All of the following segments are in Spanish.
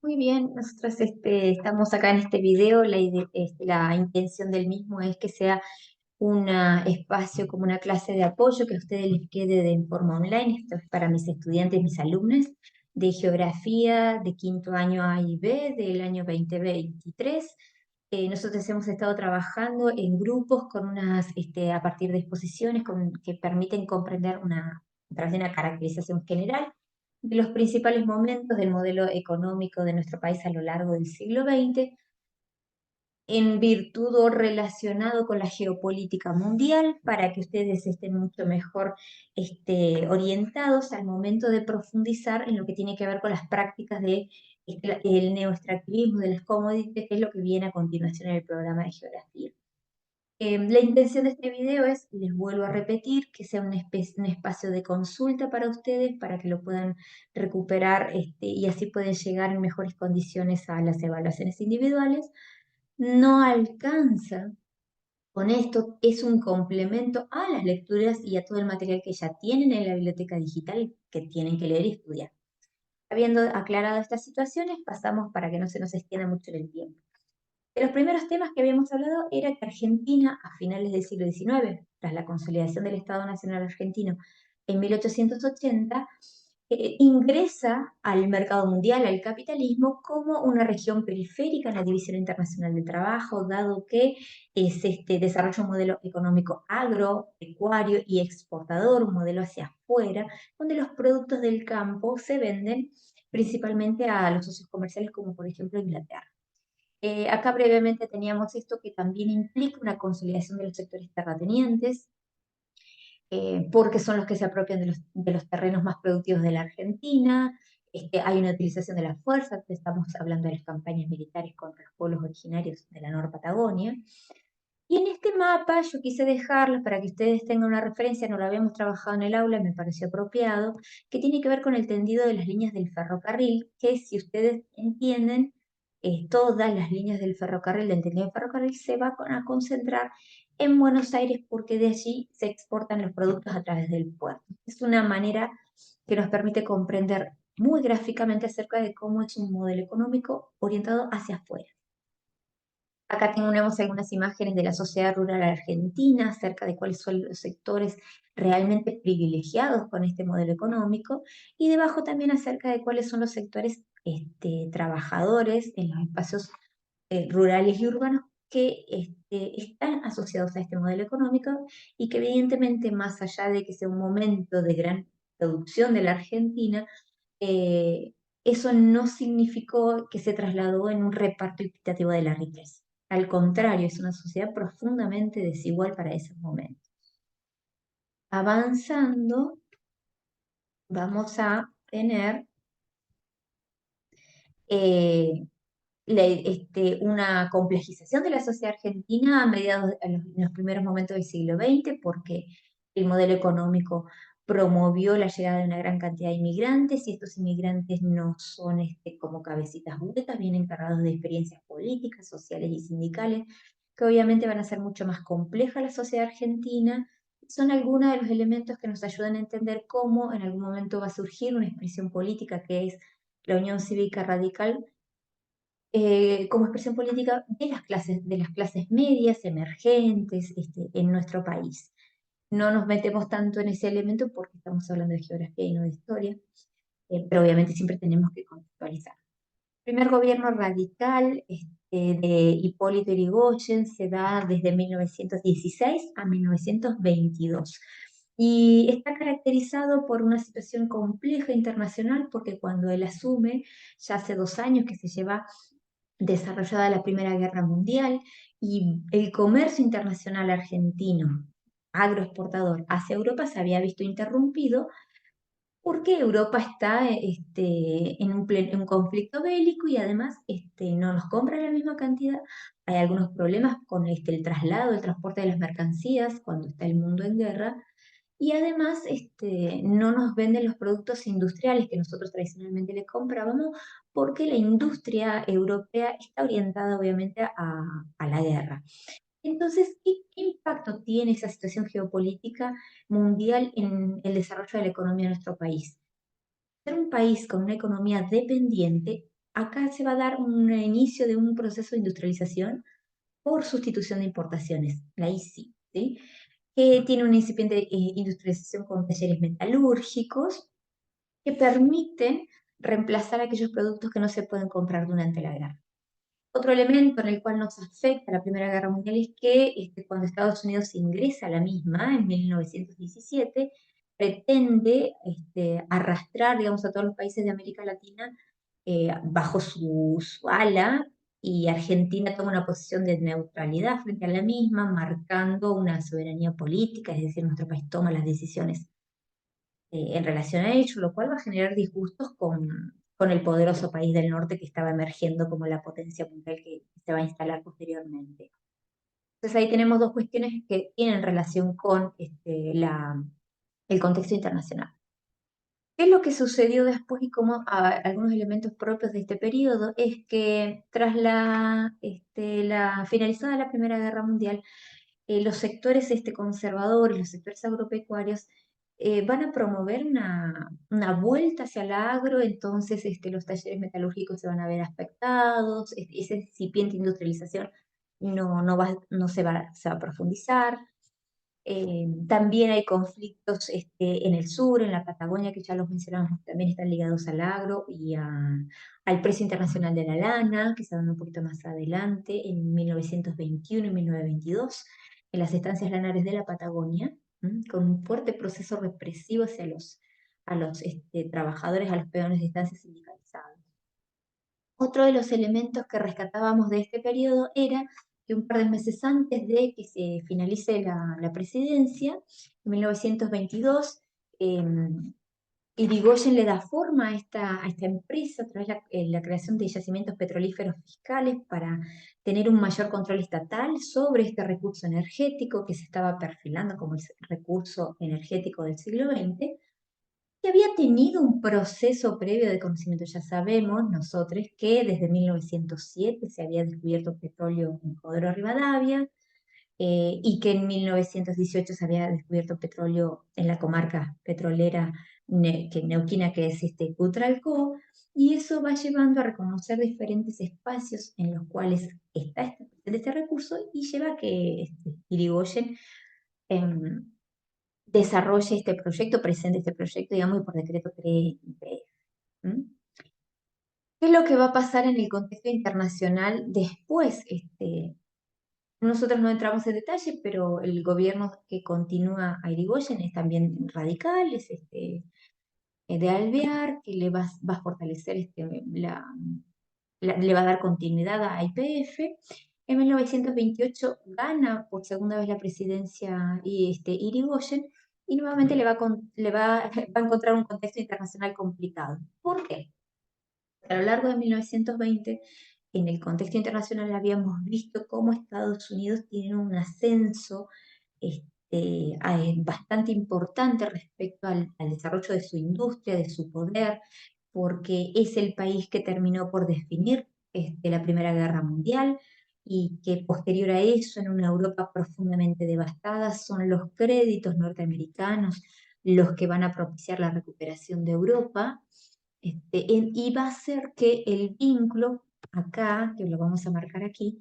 Muy bien, nosotros estamos acá en este video, la intención del mismo es que sea un espacio como una clase de apoyo que a ustedes les quede de forma online. Esto es para mis estudiantes, mis alumnos de geografía de quinto año A y B del año 2023. Nosotros hemos estado trabajando en grupos con a partir de exposiciones que permiten comprender a través de una caracterización general de los principales momentos del modelo económico de nuestro país a lo largo del siglo XX, en virtud o relacionado con la geopolítica mundial, para que ustedes estén mucho mejor orientados al momento de profundizar en lo que tiene que ver con las prácticas el neoextractivismo de las commodities, que es lo que viene a continuación en el programa de geografía. La intención de este video es, les vuelvo a repetir, que sea un espacio de consulta para ustedes, para que lo puedan recuperar y así pueden llegar en mejores condiciones a las evaluaciones individuales. No alcanza con esto, es un complemento a las lecturas y a todo el material que ya tienen en la biblioteca digital que tienen que leer y estudiar. Habiendo aclarado estas situaciones, pasamos para que no se nos extienda mucho en el tiempo. De los primeros temas que habíamos hablado era que Argentina, a finales del siglo XIX, tras la consolidación del Estado Nacional Argentino en 1880, ingresa al mercado mundial, al capitalismo, como una región periférica en la División Internacional del Trabajo, dado que se desarrolla un modelo económico agropecuario y exportador, un modelo hacia afuera, donde los productos del campo se venden principalmente a los socios comerciales, como por ejemplo Inglaterra. Acá brevemente teníamos esto que también implica una consolidación de los sectores terratenientes, porque son los que se apropian de los terrenos más productivos de la Argentina. Hay una utilización de la fuerza, estamos hablando de las campañas militares contra los pueblos originarios de la Nueva Patagonia. Y en este mapa yo quise dejarlos para que ustedes tengan una referencia, no lo habíamos trabajado en el aula, me pareció apropiado, que tiene que ver con el tendido de las líneas del ferrocarril, que si ustedes entienden, todas las líneas del ferrocarril, del tendido del ferrocarril, se van a concentrar en Buenos Aires porque de allí se exportan los productos a través del puerto. Es una manera que nos permite comprender muy gráficamente acerca de cómo es un modelo económico orientado hacia afuera. Acá tenemos algunas imágenes de la sociedad rural argentina acerca de cuáles son los sectores realmente privilegiados con este modelo económico, y debajo también acerca de cuáles son los sectores trabajadores en los espacios rurales y urbanos que están asociados a este modelo económico, y que evidentemente, más allá de que sea un momento de gran producción de la Argentina, eh, eso no significó que se trasladó en un reparto equitativo de la riqueza. Al contrario, es una sociedad profundamente desigual para esos momentos. Avanzando, vamos a tener eh, una complejización de la sociedad argentina en los primeros momentos del siglo XX, porque el modelo económico promovió la llegada de una gran cantidad de inmigrantes, y estos inmigrantes no son como cabecitas huecas, vienen cargados de experiencias políticas, sociales y sindicales, que obviamente van a ser mucho más compleja la sociedad argentina. Son algunos de los elementos que nos ayudan a entender cómo en algún momento va a surgir una expresión política que es la Unión Cívica Radical, como expresión política de las clases medias emergentes en nuestro país. No nos metemos tanto en ese elemento porque estamos hablando de geografía y no de historia, pero obviamente siempre tenemos que contextualizar. El primer gobierno radical de Hipólito Yrigoyen se da desde 1916 a 1922. Y está caracterizado por una situación compleja internacional, porque cuando él asume, ya hace 2 años que se lleva desarrollada la Primera Guerra Mundial, y el comercio internacional argentino, agroexportador, hacia Europa se había visto interrumpido porque Europa está en un conflicto bélico, y además no nos compra la misma cantidad. Hay algunos problemas con el traslado, el transporte de las mercancías cuando está el mundo en guerra, y además no nos venden los productos industriales que nosotros tradicionalmente les comprábamos, porque la industria europea está orientada obviamente a la guerra. Entonces, ¿qué impacto tiene esa situación geopolítica mundial en el desarrollo de la economía de nuestro país? Ser un país con una economía dependiente acá se va a dar un inicio de un proceso de industrialización por sustitución de importaciones, la ICI, ¿sí? Que tiene una incipiente industrialización con talleres metalúrgicos que permiten reemplazar aquellos productos que no se pueden comprar durante la guerra. Otro elemento en el cual nos afecta la Primera Guerra Mundial es que cuando Estados Unidos ingresa a la misma en 1917, pretende arrastrar, digamos, a todos los países de América Latina bajo su ala, y Argentina toma una posición de neutralidad frente a la misma, marcando una soberanía política, es decir, nuestro país toma las decisiones en relación a ello, lo cual va a generar disgustos con el poderoso país del norte que estaba emergiendo como la potencia mundial que se va a instalar posteriormente. Entonces ahí tenemos dos cuestiones que tienen relación con el contexto internacional. ¿Qué es lo que sucedió después y cómo algunos elementos propios de este periodo? Es que tras la finalizada la Primera Guerra Mundial, los sectores conservadores, los sectores agropecuarios, van a promover una vuelta hacia el agro. Entonces los talleres metalúrgicos se van a ver afectados, esa incipiente industrialización no se va a profundizar. También hay conflictos en el sur, en la Patagonia, que ya los mencionamos, también están ligados al agro y al precio internacional de la lana, que se dan un poquito más adelante, en 1921 y 1922, en las estancias lanares de la Patagonia, con un fuerte proceso represivo hacia a los trabajadores, a los peones de estancias sindicalizados. Otro de los elementos que rescatábamos de este periodo era que un par de meses antes de que se finalice la presidencia, en 1922, eh, Irigoyen le da forma a esta empresa a través de la creación de yacimientos petrolíferos fiscales para tener un mayor control estatal sobre este recurso energético que se estaba perfilando como el recurso energético del siglo XX, que había tenido un proceso previo de conocimiento. Ya sabemos nosotros que desde 1907 se había descubierto petróleo en Comodoro Rivadavia, y que en 1918 se había descubierto petróleo en la comarca petrolera neuquina, que es Cutralcó, y eso va llevando a reconocer diferentes espacios en los cuales está este recurso, y lleva a que Irigoyen em, desarrolle este proyecto, presente este proyecto, digamos, y por decreto cree IPF. ¿Mm? ¿Qué es lo que va a pasar en el contexto internacional después? Nosotros no entramos en detalle, pero el gobierno que continúa a Irigoyen es también radical, es de Alvear, que va a fortalecer le va a dar continuidad a YPF. En 1928 gana por segunda vez la presidencia Irigoyen, y nuevamente va a encontrar un contexto internacional complicado. ¿Por qué? A lo largo de 1920, en el contexto internacional habíamos visto cómo Estados Unidos tiene un ascenso bastante importante respecto al desarrollo de su industria, de su poder, porque es el país que terminó por definir la Primera Guerra Mundial, y que posterior a eso, en una Europa profundamente devastada, son los créditos norteamericanos los que van a propiciar la recuperación de Europa, y va a hacer que el vínculo acá, que lo vamos a marcar aquí,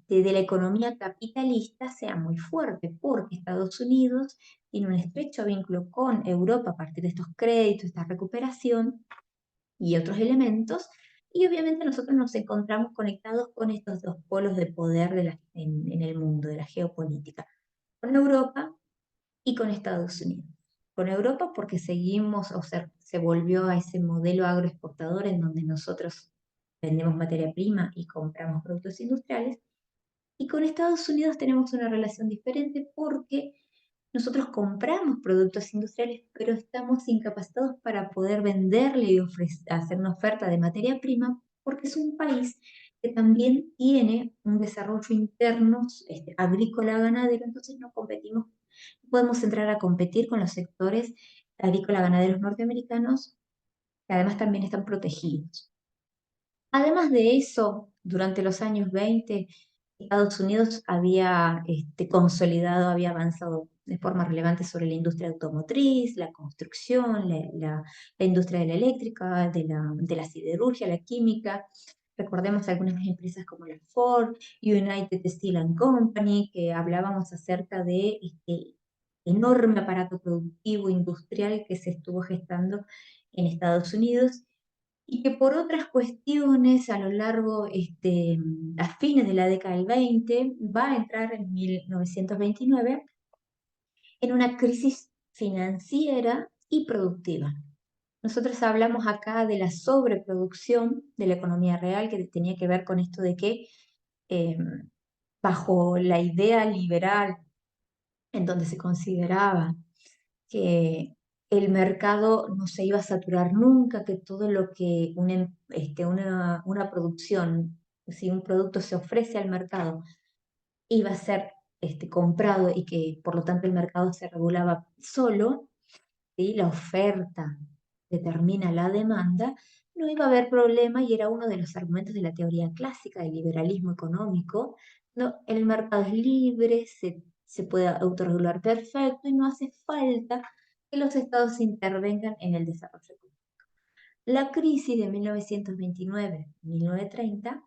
de la economía capitalista sea muy fuerte, porque Estados Unidos tiene un estrecho vínculo con Europa a partir de estos créditos, esta recuperación y otros elementos, y obviamente nosotros nos encontramos conectados con estos dos polos de poder en el mundo, de la geopolítica, con Europa y con Estados Unidos. Con Europa porque seguimos, o sea, se volvió a ese modelo agroexportador en donde nosotros vendemos materia prima y compramos productos industriales, y con Estados Unidos tenemos una relación diferente porque nosotros compramos productos industriales, pero estamos incapacitados para poder venderle y hacer una oferta de materia prima, porque es un país que también tiene un desarrollo interno agrícola ganadero. Entonces no competimos, no podemos entrar a competir con los sectores agrícola ganaderos norteamericanos, que además también están protegidos. Además de eso, durante los años 20, Estados Unidos había consolidado, había avanzado de forma relevante sobre la industria automotriz, la construcción, la industria de la eléctrica, de la siderurgia, la química. Recordemos algunas empresas como la Ford, United Steel and Company, que hablábamos acerca de este enorme aparato productivo industrial que se estuvo gestando en Estados Unidos y que por otras cuestiones a lo largo, a fines de la década del 20, va a entrar en 1929 en una crisis financiera y productiva. Nosotros hablamos acá de la sobreproducción de la economía real, que tenía que ver con esto de que eh, bajo la idea liberal, en donde se consideraba que el mercado no se iba a saturar nunca, que todo lo que una producción, si un producto se ofrece al mercado, iba a ser comprado y que por lo tanto el mercado se regulaba solo, ¿sí? La oferta determina la demanda, no iba a haber problema y era uno de los argumentos de la teoría clásica del liberalismo económico. No, el mercado es libre, se puede autorregular perfecto y no hace falta que los estados intervengan en el desarrollo económico. La crisis de 1929-1930,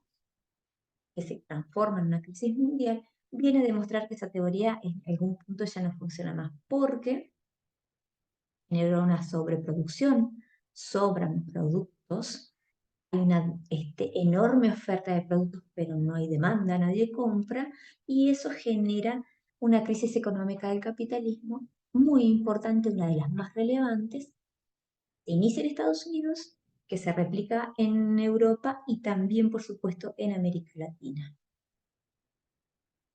que se transforma en una crisis mundial, viene a demostrar que esa teoría en algún punto ya no funciona más, porque generó una sobreproducción, sobran productos, hay una enorme oferta de productos, pero no hay demanda, nadie compra, y eso genera una crisis económica del capitalismo muy importante, una de las más relevantes, se inicia en Estados Unidos, que se replica en Europa y también, por supuesto, en América Latina.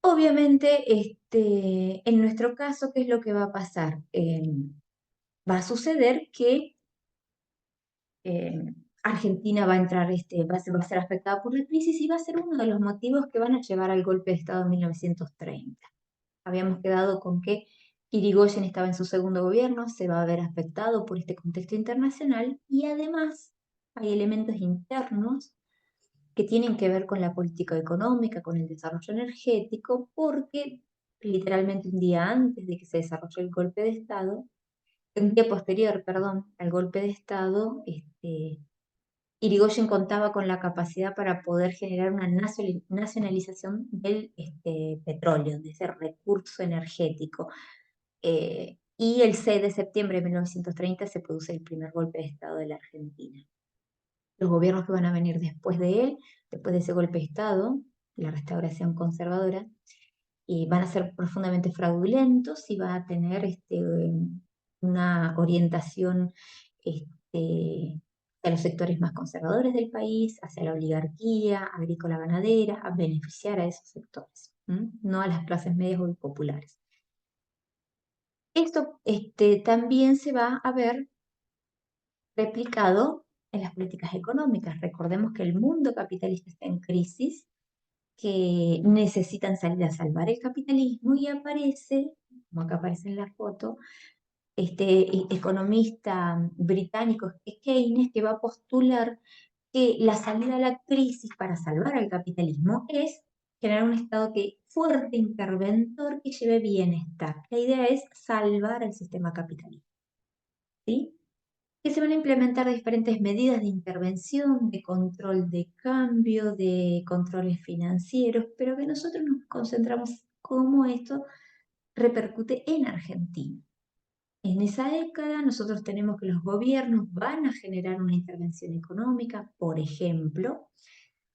Obviamente, en nuestro caso, ¿qué es lo que va a pasar? Va a suceder que Argentina va a entrar, va a ser afectada por la crisis y va a ser uno de los motivos que van a llevar al golpe de Estado en 1930. Habíamos quedado con que Irigoyen estaba en su segundo gobierno, se va a ver afectado por este contexto internacional y además hay elementos internos que tienen que ver con la política económica, con el desarrollo energético, porque literalmente un día antes de que se desarrolle el golpe de Estado, un día posterior, perdón, al golpe de Estado, Irigoyen contaba con la capacidad para poder generar una nacionalización del petróleo, de ese recurso energético. Y el 6 de septiembre de 1930 se produce el primer golpe de Estado de la Argentina. Los gobiernos que van a venir después de él, después de ese golpe de Estado, la restauración conservadora, van a ser profundamente fraudulentos y va a tener una orientación hacia los sectores más conservadores del país, hacia la oligarquía agrícola ganadera, a beneficiar a esos sectores, no a las clases medias o populares. Esto también se va a ver replicado en las políticas económicas. Recordemos que el mundo capitalista está en crisis, que necesitan salir a salvar el capitalismo y aparece, como acá aparece en la foto, este economista británico Keynes, que va a postular que la salida a la crisis para salvar al capitalismo es generar un Estado fuerte, interventor, que lleve bienestar. La idea es salvar al sistema capitalista, ¿sí? Que se van a implementar diferentes medidas de intervención, de control de cambio, de controles financieros, pero que nosotros nos concentramos cómo esto repercute en Argentina. En esa década nosotros tenemos que los gobiernos van a generar una intervención económica, por ejemplo,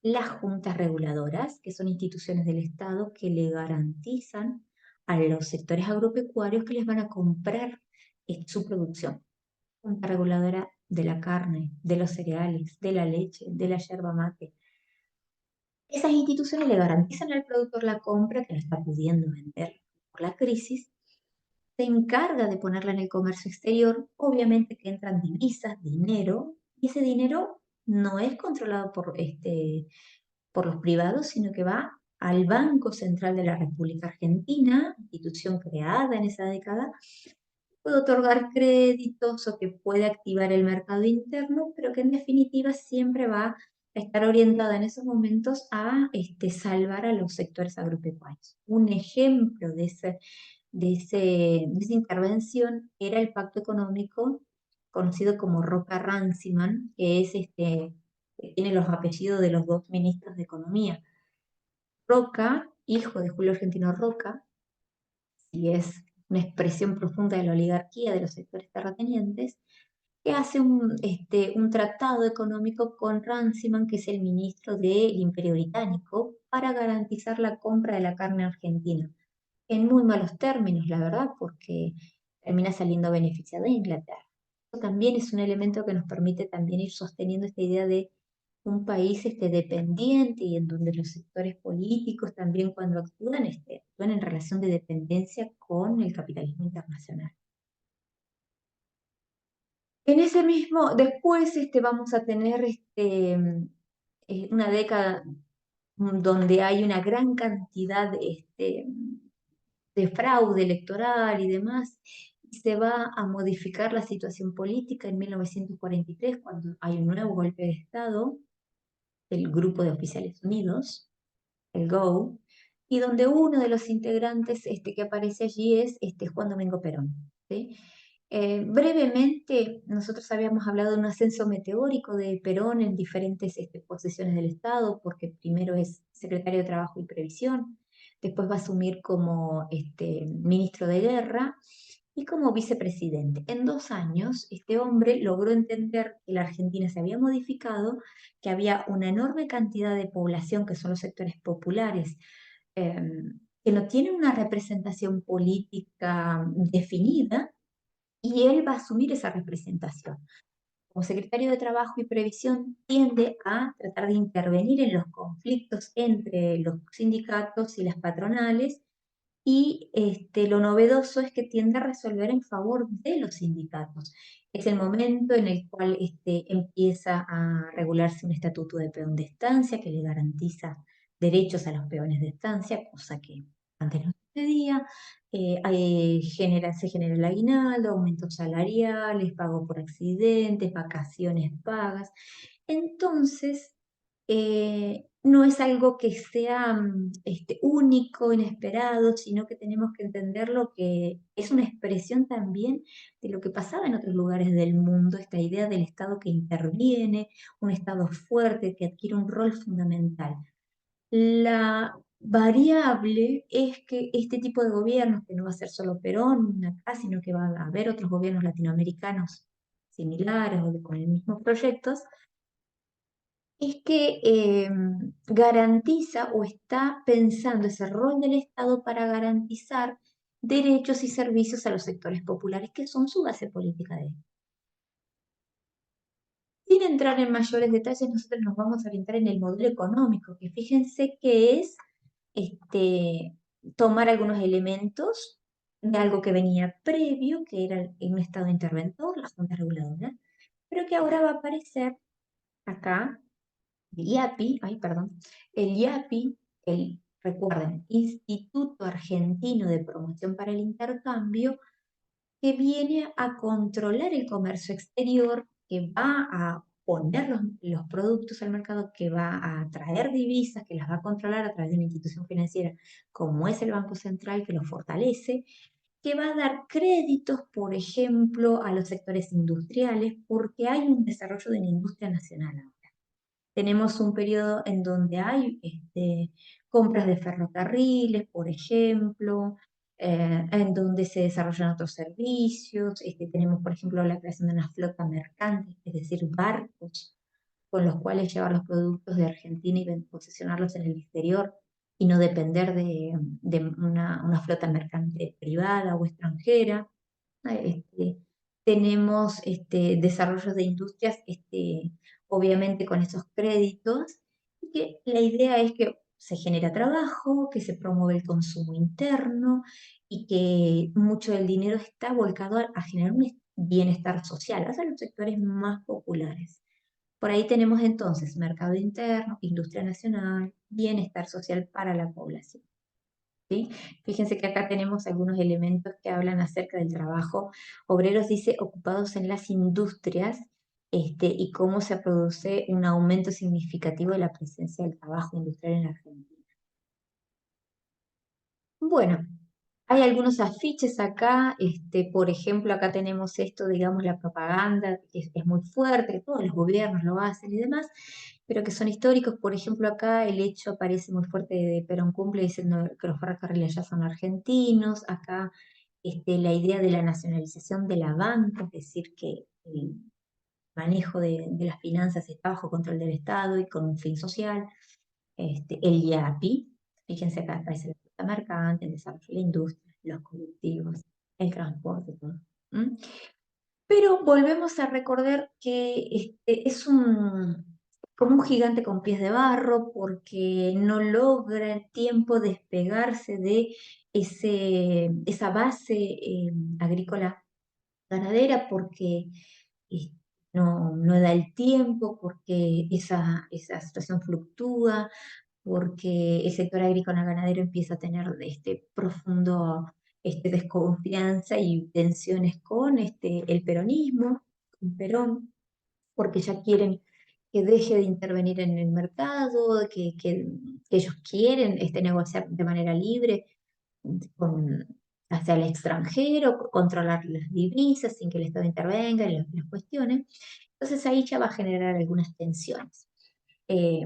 las juntas reguladoras, que son instituciones del Estado que le garantizan a los sectores agropecuarios que les van a comprar su producción. Junta reguladora de la carne, de los cereales, de la leche, de la yerba mate. Esas instituciones le garantizan al productor la compra que no está pudiendo vender por la crisis, se encarga de ponerla en el comercio exterior, obviamente que entran divisas, dinero, y ese dinero no es controlado por los privados, sino que va al Banco Central de la República Argentina, institución creada en esa década, puede otorgar créditos o que puede activar el mercado interno, pero que en definitiva siempre va a estar orientada en esos momentos a salvar a los sectores agropecuarios. Un ejemplo de esa intervención era el pacto económico conocido como Roca-Runciman, que es que tiene los apellidos de los dos ministros de Economía. Roca, hijo de Julio Argentino Roca, y es una expresión profunda de la oligarquía de los sectores terratenientes, que hace un tratado económico con Runciman, que es el ministro del Imperio Británico, para garantizar la compra de la carne argentina. En muy malos términos, la verdad, porque termina saliendo beneficiada de Inglaterra. Eso también es un elemento que nos permite también ir sosteniendo esta idea de un país dependiente y en donde los sectores políticos también cuando actúan, actúan en relación de dependencia con el capitalismo internacional. En ese mismo, después vamos a tener una década donde hay una gran cantidad de fraude electoral y demás, y se va a modificar la situación política en 1943, cuando hay un nuevo golpe de Estado del Grupo de Oficiales Unidos, el GO, y donde uno de los integrantes que aparece allí es Juan Domingo Perón. ¿Sí? Brevemente, nosotros habíamos hablado de un ascenso meteórico de Perón en diferentes posiciones del Estado, porque primero es secretario de Trabajo y Previsión, después va a asumir como ministro de Guerra y como vicepresidente. En 2 años, este hombre logró entender que la Argentina se había modificado, que había una enorme cantidad de población, que son los sectores populares, eh, que no tienen una representación política definida, y él va a asumir esa representación. Como secretario de Trabajo y Previsión, tiende a tratar de intervenir en los conflictos entre los sindicatos y las patronales, y lo novedoso es que tiende a resolver en favor de los sindicatos. Es el momento en el cual empieza a regularse un estatuto de peón de estancia que le garantiza derechos a los peones de estancia, cosa que antes no sucedía. Se genera el aguinaldo, aumentos salariales, pago por accidentes, vacaciones pagas. Entonces, no es algo que sea único, inesperado, sino que tenemos que entenderlo que es una expresión también de lo que pasaba en otros lugares del mundo, esta idea del Estado que interviene, un Estado fuerte que adquiere un rol fundamental. La variable es que este tipo de gobiernos, que no va a ser solo Perón acá, sino que va a haber otros gobiernos latinoamericanos similares o con el mismo proyectos, es que garantiza o está pensando ese rol del Estado para garantizar derechos y servicios a los sectores populares, que son su base política de él. Sin entrar en mayores detalles, nosotros nos vamos a orientar en el modelo económico, que fíjense que es este, tomar algunos elementos de algo que venía previo, que era un Estado interventor, la Junta Reguladora, pero que ahora va a aparecer acá el IAPI, ay, perdón, el IAPI, recuerden, Instituto Argentino de Promoción para el Intercambio, que viene a controlar el comercio exterior, que va a poner los productos al mercado, que va a traer divisas, que las va a controlar a través de una institución financiera como es el Banco Central, que lo fortalece, que va a dar créditos, por ejemplo, a los sectores industriales, porque hay un desarrollo de la industria nacional ahora. Tenemos un periodo en donde hay compras de ferrocarriles, por ejemplo, en donde se desarrollan otros servicios. Tenemos, por ejemplo, la creación de una flota mercante, es decir, barcos con los cuales llevar los productos de Argentina y posicionarlos en el exterior y no depender de una flota mercante privada o extranjera. Tenemos desarrollos de industrias, obviamente con esos créditos, y que la idea es que se genera trabajo, que se promueve el consumo interno y que mucho del dinero está volcado a generar un bienestar social, hacia los sectores más populares. Por ahí tenemos entonces mercado interno, industria nacional, bienestar social para la población. ¿Sí? Fíjense que acá tenemos algunos elementos que hablan acerca del trabajo. Obreros dice ocupados en las industrias, y cómo se produce un aumento significativo de la presencia del trabajo industrial en Argentina. Bueno, Hay algunos afiches acá, por ejemplo, acá tenemos esto, digamos, la propaganda, que es muy fuerte, que todos los gobiernos lo hacen y demás, pero que son históricos. Por ejemplo, acá el hecho aparece muy fuerte de Perón cumple diciendo que los ferrocarriles ya son argentinos. Acá la idea de la nacionalización de la banca, es decir, que el manejo de las finanzas está bajo control del Estado y con un fin social. El IAPI, fíjense acá aparece la flota mercante, el desarrollo de la industria, los colectivos, el transporte, todo. ¿Mm? Pero volvemos a recordar que es como un gigante con pies de barro porque no logra en tiempo despegarse de esa base agrícola ganadera porque eh, no da el tiempo, porque esa situación fluctúa, porque el sector agrícola ganadero empieza a tener profundo desconfianza y tensiones con el peronismo, con Perón, porque ya quieren que deje de intervenir en el mercado, que ellos quieren negociar de manera libre con, hacia el extranjero, controlar las divisas sin que el Estado intervenga en las cuestiones. Entonces ahí ya va a generar algunas tensiones. Eh,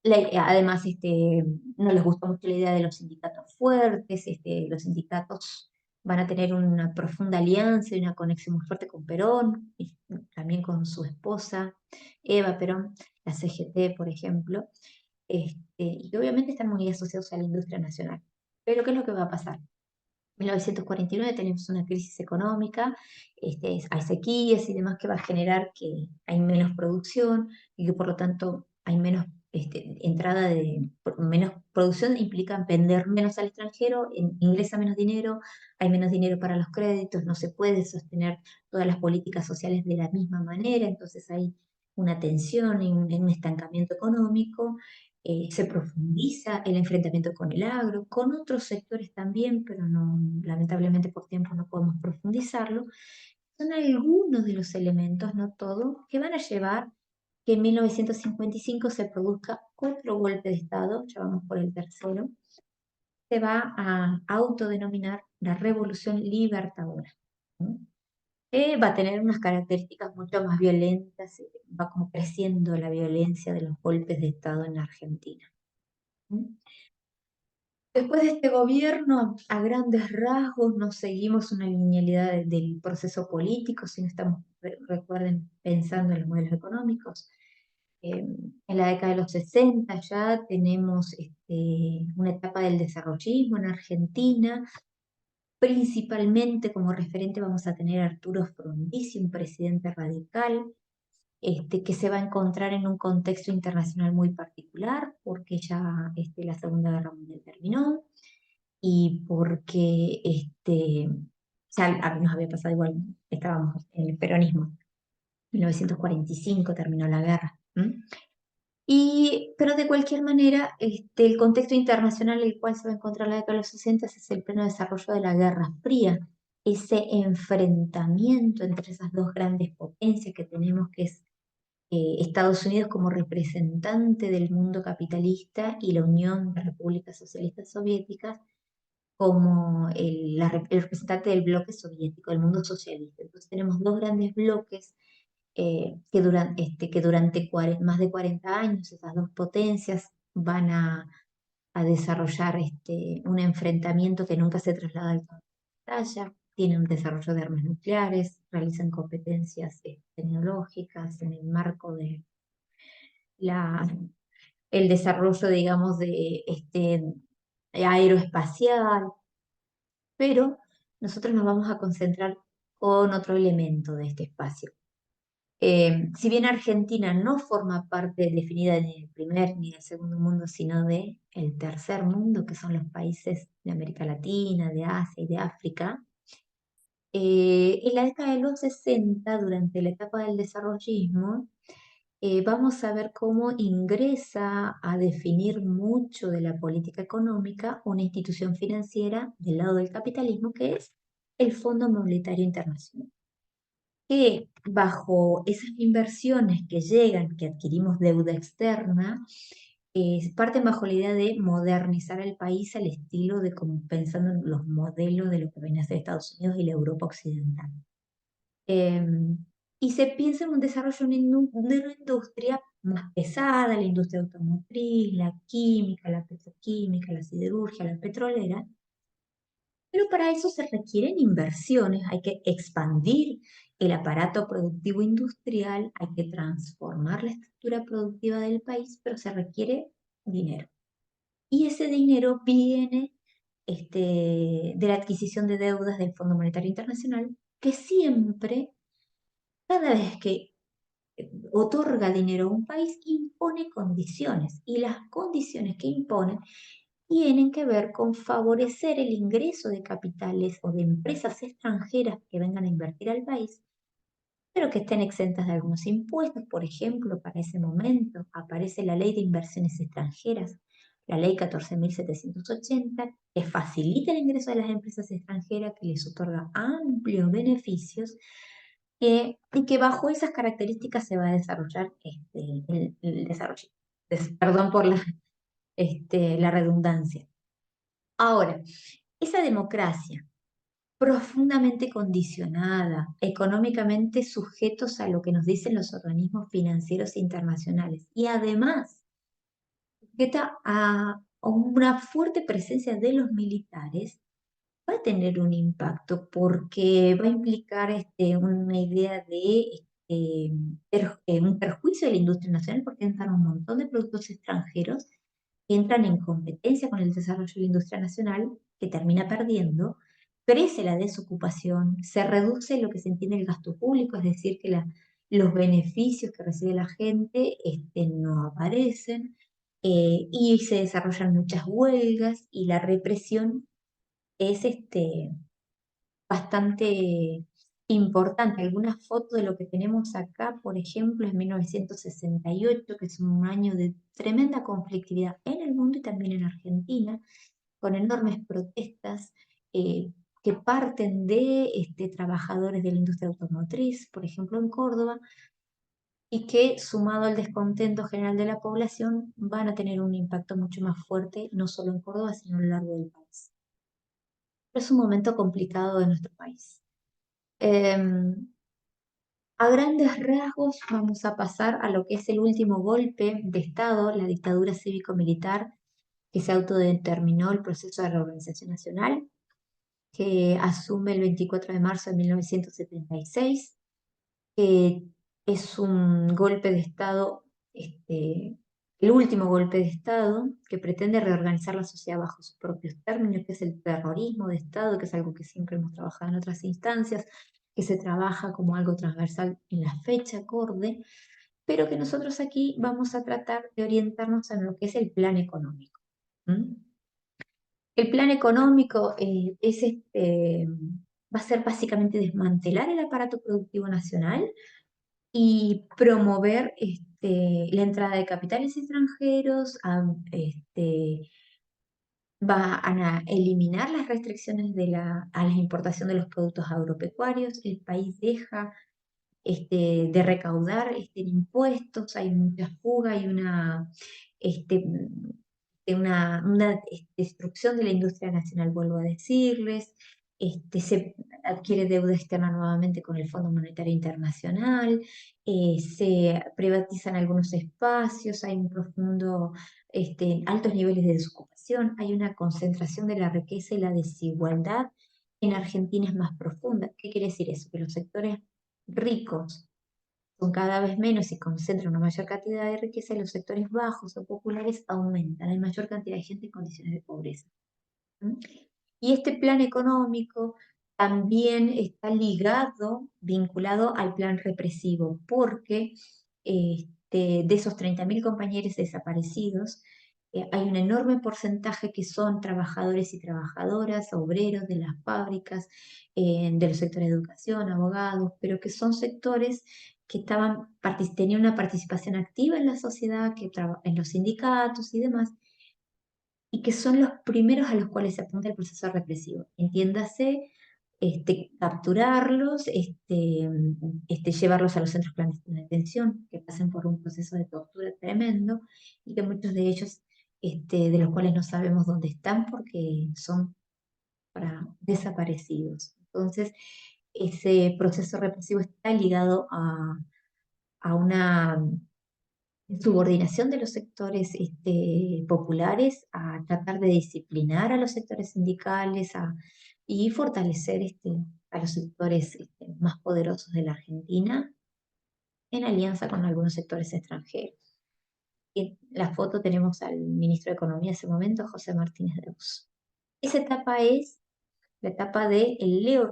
Además, no les gusta mucho la idea de los sindicatos fuertes. Los sindicatos van a tener una profunda alianza y una conexión muy fuerte con Perón, y también con su esposa, Eva Perón, la CGT, por ejemplo, y que obviamente están muy asociados a la industria nacional. Pero ¿qué es lo que va a pasar? 1949 tenemos una crisis económica, hay sequías y demás que va a generar que hay menos producción y que por lo tanto hay menos menos producción implica vender menos al extranjero, ingresa menos dinero, hay menos dinero para los créditos, no se puede sostener todas las políticas sociales de la misma manera, entonces hay una tensión y un estancamiento económico. Se profundiza el enfrentamiento con el agro, con otros sectores también, pero no, lamentablemente por tiempo no podemos profundizarlo. Son algunos de los elementos, no todos, que van a llevar que en 1955 se produzca otro golpe de Estado, ya vamos por el tercero, se va a autodenominar la Revolución Libertadora. ¿No? Va a tener unas características mucho más violentas, va como creciendo la violencia de los golpes de Estado en Argentina. ¿No? Después de este gobierno, a grandes rasgos, no seguimos una linealidad del proceso político, sino estamos, recuerden, pensando en los modelos económicos. En la década de los 60 ya tenemos una etapa del desarrollismo en Argentina. Principalmente como referente vamos a tener a Arturo Frondizi, un presidente radical, que se va a encontrar en un contexto internacional muy particular, porque ya la Segunda Guerra Mundial terminó y porque ya nos había pasado igual, estábamos en el peronismo, 1945 terminó la guerra. ¿M? Pero de cualquier manera, el contexto internacional en el cual se va a encontrar la década de los 60 es el pleno desarrollo de la Guerra Fría, ese enfrentamiento entre esas dos grandes potencias que tenemos, que es Estados Unidos como representante del mundo capitalista y la Unión de Repúblicas Socialistas Soviéticas como el representante del bloque soviético, del mundo socialista. Entonces tenemos dos grandes bloques que durante más de 40 años esas dos potencias van a desarrollar un enfrentamiento que nunca se traslada al campo de batalla, tienen un desarrollo de armas nucleares, realizan competencias tecnológicas en el marco de la, el desarrollo, digamos, de aeroespacial, pero nosotros nos vamos a concentrar con otro elemento de este espacio. Si bien Argentina no forma parte definida ni del primer ni del segundo mundo, sino de el tercer mundo, que son los países de América Latina, de Asia y de África, en la década de los 60, durante la etapa del desarrollismo, vamos a ver cómo ingresa a definir mucho de la política económica una institución financiera del lado del capitalismo, que es el Fondo Monetario Internacional, que bajo esas inversiones que llegan, que adquirimos deuda externa, parten bajo la idea de modernizar el país al estilo de como pensando en los modelos de lo que viene a ser Estados Unidos y la Europa occidental. Eh, y se piensa en un desarrollo de una industria más pesada, la industria automotriz, la química, la petroquímica, la siderurgia, la petrolera, pero para eso se requieren inversiones, hay que expandir el aparato productivo industrial, hay que transformar la estructura productiva del país, pero se requiere dinero. Y ese dinero viene de la adquisición de deudas del Fondo Monetario Internacional, que siempre, cada vez que otorga dinero a un país, impone condiciones. Y las condiciones que impone tienen que ver con favorecer el ingreso de capitales o de empresas extranjeras que vengan a invertir al país, pero que estén exentas de algunos impuestos. Por ejemplo, para ese momento aparece la Ley de Inversiones Extranjeras, la Ley 14.780, que facilita el ingreso de las empresas extranjeras, que les otorga amplios beneficios, y que bajo esas características se va a desarrollar el desarrollo. Perdón por la redundancia. Ahora, esa democracia profundamente condicionada, económicamente sujetos a lo que nos dicen los organismos financieros internacionales y además sujeta a una fuerte presencia de los militares, va a tener un impacto porque va a implicar una idea de un perjuicio de la industria nacional porque entran un montón de productos extranjeros que entran en competencia con el desarrollo de la industria nacional, que termina perdiendo, crece la desocupación, se reduce lo que se entiende el gasto público, es decir, que los beneficios que recibe la gente no aparecen, y se desarrollan muchas huelgas y la represión es bastante importante. Algunas fotos de lo que tenemos acá, por ejemplo, es 1968, que es un año de tremenda conflictividad en el mundo y también en Argentina, con enormes protestas que parten de trabajadores de la industria automotriz, por ejemplo, en Córdoba, y que sumado al descontento general de la población van a tener un impacto mucho más fuerte, no solo en Córdoba, sino a lo largo del país. Es un momento complicado de nuestro país. A grandes rasgos vamos a pasar a lo que es el último golpe de Estado, la dictadura cívico-militar, que se autodeterminó el proceso de reorganización nacional, que asume el 24 de marzo de 1976, que es un golpe de Estado, el último golpe de Estado, que pretende reorganizar la sociedad bajo sus propios términos, que es el terrorismo de Estado, que es algo que siempre hemos trabajado en otras instancias, que se trabaja como algo transversal en la fecha acorde, pero que nosotros aquí vamos a tratar de orientarnos en lo que es el plan económico. ¿Mm? El plan económico va a ser básicamente desmantelar el aparato productivo nacional y promover la entrada de capitales extranjeros, va a eliminar las restricciones a la importación de los productos agropecuarios. El país deja de recaudar impuestos, hay mucha fuga, hay este, una destrucción de la industria nacional, vuelvo a decirles. Se adquiere deuda externa nuevamente con el Fondo Monetario Internacional, se privatizan algunos espacios, hay un profundo, altos niveles de desocupación, hay una concentración de la riqueza y la desigualdad en Argentina es más profunda. ¿Qué quiere decir eso? Que los sectores ricos son cada vez menos y concentran una mayor cantidad de riqueza y los sectores bajos o populares aumentan. Hay mayor cantidad de gente en condiciones de pobreza. ¿Mm? Y este plan económico también está ligado, vinculado al plan represivo, porque de esos 30.000 compañeros desaparecidos, hay un enorme porcentaje que son trabajadores y trabajadoras, obreros de las fábricas, de los sectores de educación, abogados, pero que son sectores que tenían una participación activa en la sociedad, en los sindicatos y demás, y que son los primeros a los cuales se apunta el proceso represivo. Entiéndase, capturarlos, llevarlos a los centros clandestinos de detención, que pasen por un proceso de tortura tremendo y que muchos de ellos, de los cuales no sabemos dónde están porque son desaparecidos. Entonces, ese proceso represivo está ligado a una subordinación de los sectores populares, a tratar de disciplinar a los sectores sindicales y fortalecer a los sectores más poderosos de la Argentina en alianza con algunos sectores extranjeros. En la foto tenemos al ministro de Economía en ese momento, José Martínez de Uso. Esa etapa es la etapa del el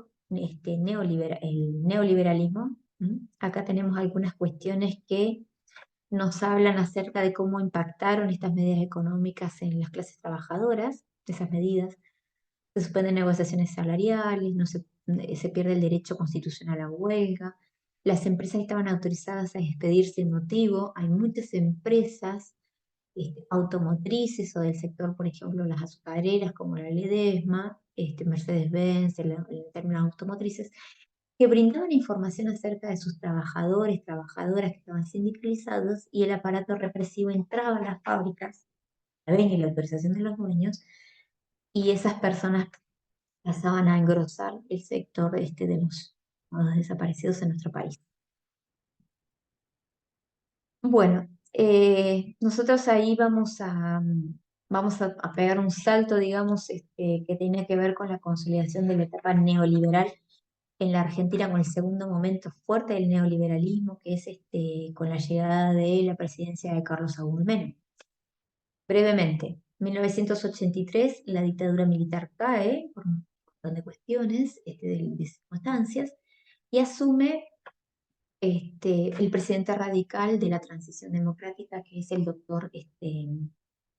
neoliberalismo. ¿M? Acá tenemos algunas cuestiones que nos hablan acerca de cómo impactaron estas medidas económicas en las clases trabajadoras, esas medidas. Se suspenden negociaciones salariales, no se pierde el derecho constitucional a huelga, las empresas estaban autorizadas a despedir sin motivo, hay muchas empresas automotrices o del sector, por ejemplo, las azucareras como la Ledesma, Mercedes-Benz, en términos automotrices, que brindaban información acerca de sus trabajadores, trabajadoras que estaban sindicalizados y el aparato represivo entraba a las fábricas, la venia y la autorización de los dueños, y esas personas pasaban a engrosar el sector de los desaparecidos en nuestro país. Bueno, nosotros ahí vamos a pegar un salto, digamos, que tenía que ver con la consolidación de la etapa neoliberal en la Argentina, con el segundo momento fuerte del neoliberalismo, que es con la llegada de la presidencia de Carlos Saúl Menem. Brevemente, 1983, la dictadura militar cae por un montón de cuestiones, de circunstancias, y asume el presidente radical de la transición democrática, que es el doctor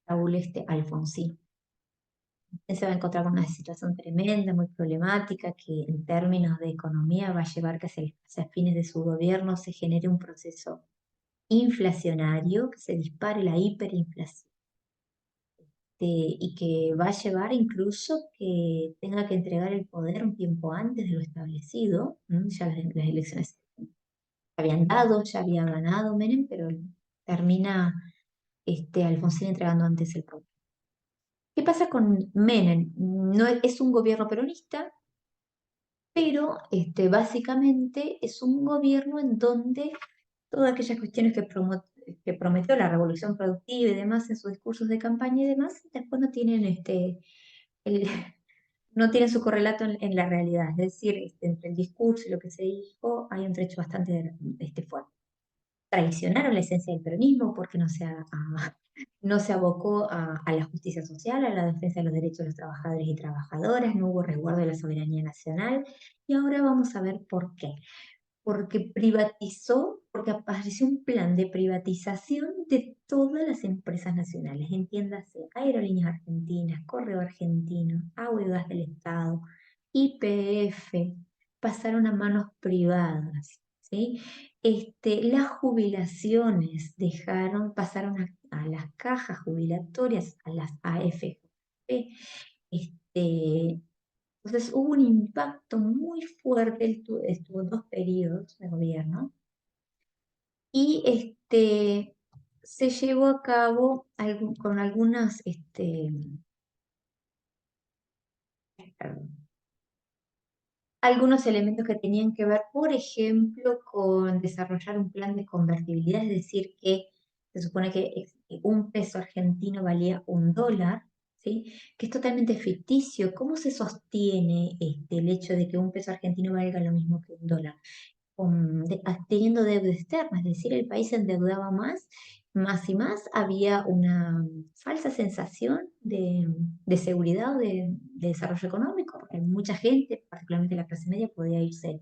Raúl Alfonsín. Él se va a encontrar con una situación tremenda, muy problemática, que en términos de economía va a llevar que hacia fines de su gobierno se genere un proceso inflacionario, que se dispare la hiperinflación, y que va a llevar incluso que tenga que entregar el poder un tiempo antes de lo establecido. Ya las elecciones habían dado, ya había ganado Menem, pero termina Alfonsín entregando antes el poder. ¿Qué pasa con Menem? No es un gobierno peronista, pero básicamente es un gobierno en donde todas aquellas cuestiones que prometió la revolución productiva y demás en sus discursos de campaña y demás, después no tienen el, no tienen su correlato en la realidad. Es decir, entre el discurso y lo que se dijo hay un trecho bastante fuerte. Traicionaron la esencia del peronismo porque no se abocó a la justicia social, a la defensa de los derechos de los trabajadores y trabajadoras, no hubo resguardo de la soberanía nacional, y ahora vamos a ver por qué. Porque apareció un plan de privatización de todas las empresas nacionales, entiéndase, Aerolíneas Argentinas, Correo Argentino, Agua y Gas del Estado, YPF, pasaron a manos privadas, ¿sí? Las jubilaciones pasaron a las cajas jubilatorias, a las AFP. Este, entonces hubo un impacto muy fuerte, él estuvo 2 periodos de gobierno y se llevó a cabo con algunos elementos que tenían que ver, por ejemplo, con desarrollar un plan de convertibilidad, es decir, que se supone que un peso argentino valía $1, ¿sí? Que es totalmente ficticio. ¿Cómo se sostiene el hecho de que un peso argentino valga lo mismo que $1? Teniendo deuda externa, es decir, el país se endeudaba más y más, había una falsa sensación de seguridad o de desarrollo económico, porque mucha gente, particularmente la clase media, podía irse de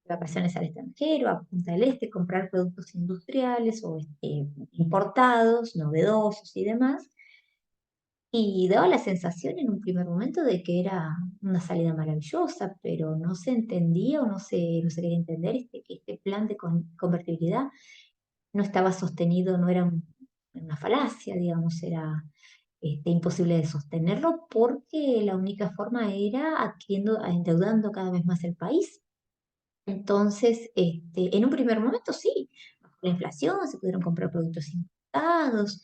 vacaciones al extranjero, a Punta del Este, comprar productos industriales o importados, novedosos y demás, y daba la sensación en un primer momento de que era una salida maravillosa, pero no se entendía o no se quería entender que este plan de convertibilidad no estaba sostenido, no era una falacia, digamos, imposible de sostenerlo porque la única forma era endeudando cada vez más el país. Entonces, en un primer momento sí, bajó la inflación, se pudieron comprar productos importados,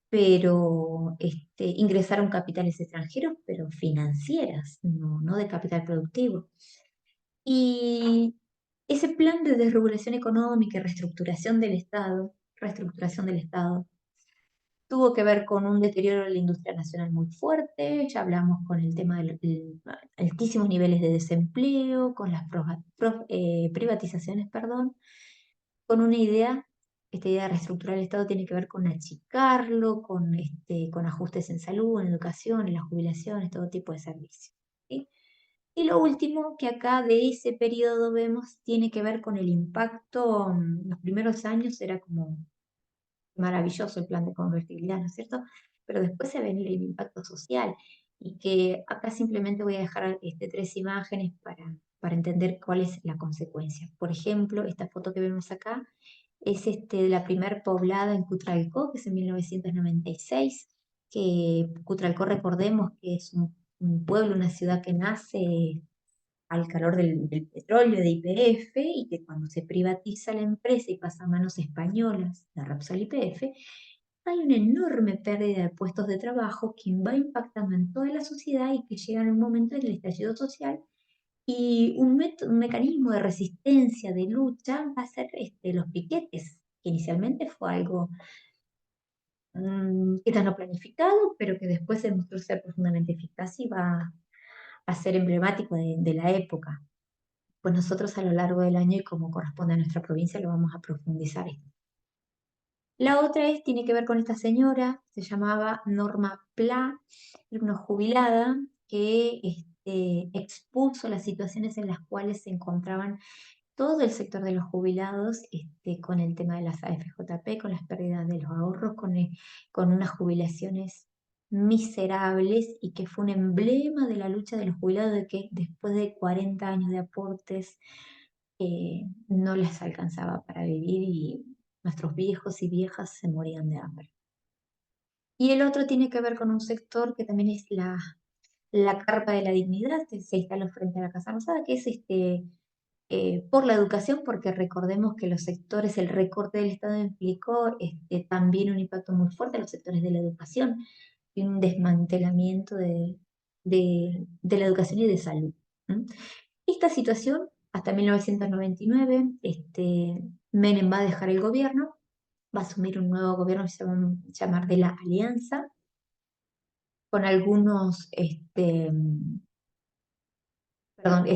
pero ingresaron capitales extranjeros, pero financieras, no de capital productivo. Y ese plan de desregulación económica y reestructuración del Estado, tuvo que ver con un deterioro de la industria nacional muy fuerte, ya hablamos con el tema de altísimos niveles de desempleo, con las privatizaciones, perdón, con una idea, esta idea de reestructurar el Estado tiene que ver con achicarlo, con ajustes en salud, en educación, en las jubilaciones, todo tipo de servicios. ¿Sí? Y lo último que acá de ese periodo vemos tiene que ver con el impacto, los primeros años era como maravilloso el plan de convertibilidad, ¿no es cierto? Pero después se venir el impacto social y que acá simplemente voy a dejar tres imágenes para entender cuál es la consecuencia. Por ejemplo, esta foto que vemos acá es de la primer poblada en Cutralcó, que es en 1996, que Cutralcó, recordemos que es un pueblo, una ciudad que nace al calor del petróleo de YPF y que cuando se privatiza la empresa y pasa a manos españolas de Repsol YPF, hay una enorme pérdida de puestos de trabajo que va impactando en toda la sociedad y que llega en un momento del estallido social y un mecanismo de resistencia, de lucha, va a ser los piquetes, que inicialmente fue algo quizás no planificado, pero que después se demostró ser profundamente eficaz y va a ser emblemático de la época. Pues nosotros a lo largo del año y como corresponde a nuestra provincia lo vamos a profundizar esto. La otra tiene que ver con esta señora, se llamaba Norma Pla, era una jubilada que expuso las situaciones en las cuales se encontraban todo el sector de los jubilados con el tema de las AFJP, con las pérdidas de los ahorros, con unas jubilaciones miserables y que fue un emblema de la lucha de los jubilados de que después de 40 años de aportes no les alcanzaba para vivir y nuestros viejos y viejas se morían de hambre. Y el otro tiene que ver con un sector que también es la carpa de la dignidad, que se instaló frente a la Casa Rosada, que es por la educación, porque recordemos que los sectores, el recorte del Estado implicó también un impacto muy fuerte en los sectores de la educación y un desmantelamiento de la educación y de salud. ¿M? Esta situación, hasta 1999, Menem va a dejar el gobierno, va a asumir un nuevo gobierno que se va a llamar de la Alianza, con algunos, perdón,